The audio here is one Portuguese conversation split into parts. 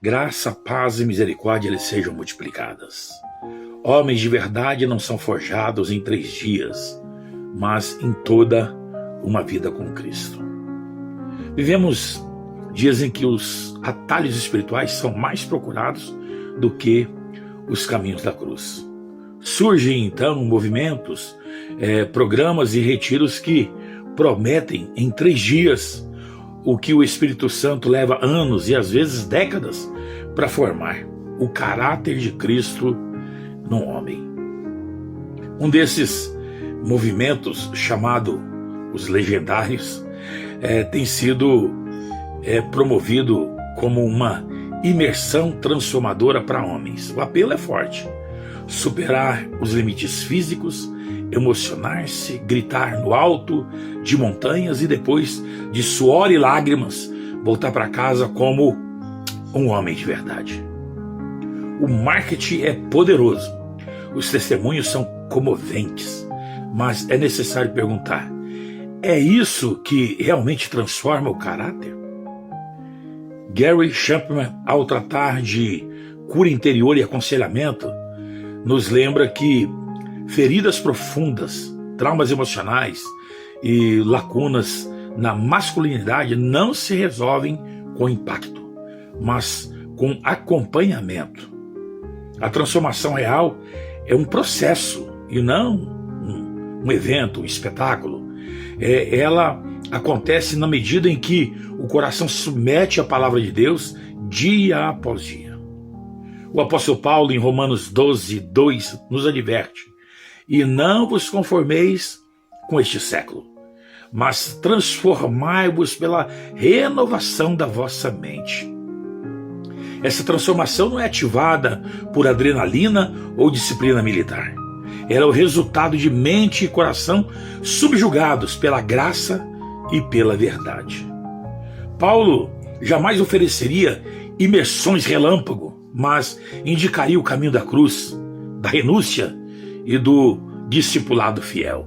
Graça, paz e misericórdia lhes sejam multiplicadas. Homens de verdade não são forjados em 3 dias, mas em toda uma vida com Cristo. Vivemos dias em que os atalhos espirituais são mais procurados do que os caminhos da cruz. Surgem então movimentos, programas e retiros que prometem em 3 dias o que o Espírito Santo leva anos e às vezes décadas para formar: o caráter de Cristo no homem. Um desses movimentos, chamado os legendários, tem sido promovido como uma imersão transformadora para homens. O apelo é forte: superar os limites físicos, emocionar-se, gritar no alto de montanhas e depois de suor e lágrimas voltar para casa como um homem de verdade. O marketing é poderoso, os testemunhos são comoventes, mas é necessário perguntar: é isso que realmente transforma o caráter? Gary Chapman, ao tratar de cura interior e aconselhamento, nos lembra que feridas profundas, traumas emocionais e lacunas na masculinidade não se resolvem com impacto, mas com acompanhamento. A transformação real é um processo e não um evento, um espetáculo. Ela acontece na medida em que o coração se submete à palavra de Deus dia após dia. O apóstolo Paulo, em Romanos 12, 2, nos adverte: e não vos conformeis com este século, mas transformai-vos pela renovação da vossa mente. Essa transformação não é ativada por adrenalina ou disciplina militar. Ela é o resultado de mente e coração subjugados pela graça e pela verdade. Paulo jamais ofereceria imersões relâmpago, mas indicaria o caminho da cruz, da renúncia e do discipulado fiel.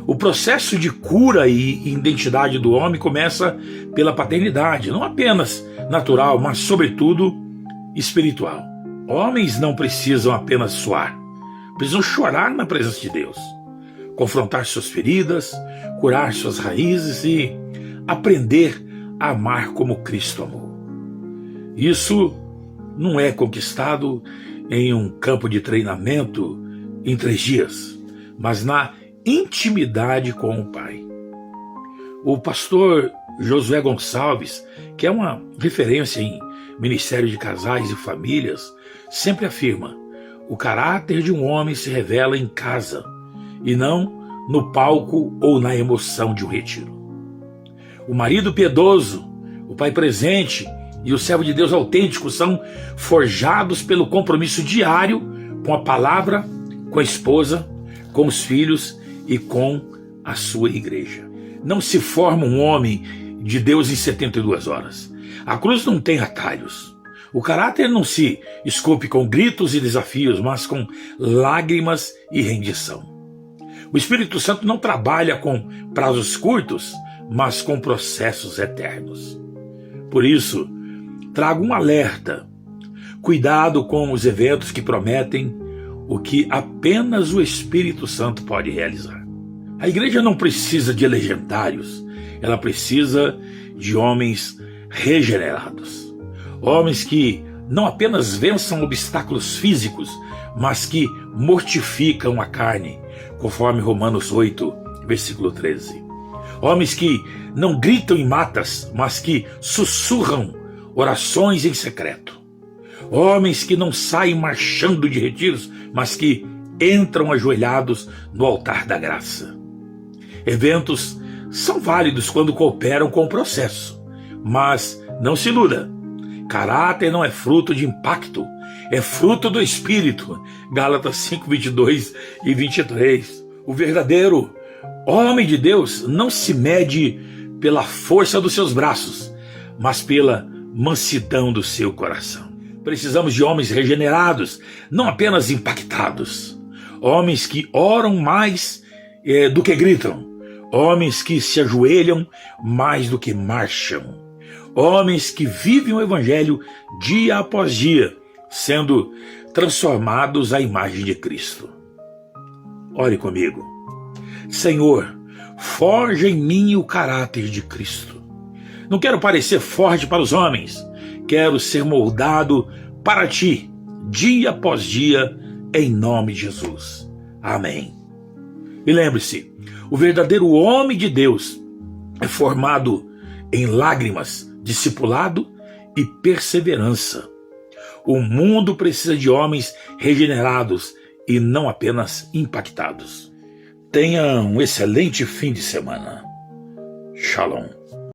O processo de cura e identidade do homem começa pela paternidade, não apenas natural, mas sobretudo espiritual. Homens não precisam apenas suar, precisam chorar na presença de Deus, confrontar suas feridas, curar suas raízes e aprender a amar como Cristo amou. Isso não é conquistado em um campo de treinamento em 3 dias, mas na intimidade com o Pai. O pastor Josué Gonçalves, que é uma referência em ministério de casais e famílias, sempre afirma: o caráter de um homem se revela em casa e não no palco ou na emoção de um retiro. O marido piedoso, o pai presente e o servo de Deus autêntico são forjados pelo compromisso diário com a palavra, com a esposa, com os filhos e com a sua igreja. Não se forma um homem de Deus em 72 horas. A cruz não tem atalhos. O caráter não se esculpe com gritos e desafios, mas com lágrimas e rendição. O Espírito Santo não trabalha com prazos curtos, mas com processos eternos. Por isso, trago um alerta: cuidado com os eventos que prometem o que apenas o Espírito Santo pode realizar. A igreja não precisa de legendários, ela precisa de homens regenerados. Homens que não apenas vençam obstáculos físicos, mas que mortificam a carne, conforme Romanos 8, versículo 13. Homens que não gritam em matas, mas que sussurram orações em secreto. Homens que não saem marchando de retiros, mas que entram ajoelhados no altar da graça. Eventos são válidos quando cooperam com o processo, mas não se iluda: caráter não é fruto de impacto, é fruto do Espírito. Gálatas 5, 22 e 23. O verdadeiro homem de Deus não se mede pela força dos seus braços, mas pela mansidão do seu coração. Precisamos de homens regenerados, não apenas impactados. Homens que oram mais do que gritam. Homens que se ajoelham mais do que marcham. Homens que vivem o Evangelho dia após dia, sendo transformados à imagem de Cristo. Ore comigo. Senhor, forja em mim o caráter de Cristo. Não quero parecer forte para os homens. Quero ser moldado para ti, dia após dia, em nome de Jesus. Amém. E lembre-se, o verdadeiro homem de Deus é formado em lágrimas, discipulado e perseverança. O mundo precisa de homens regenerados e não apenas impactados. Tenha um excelente fim de semana. Shalom.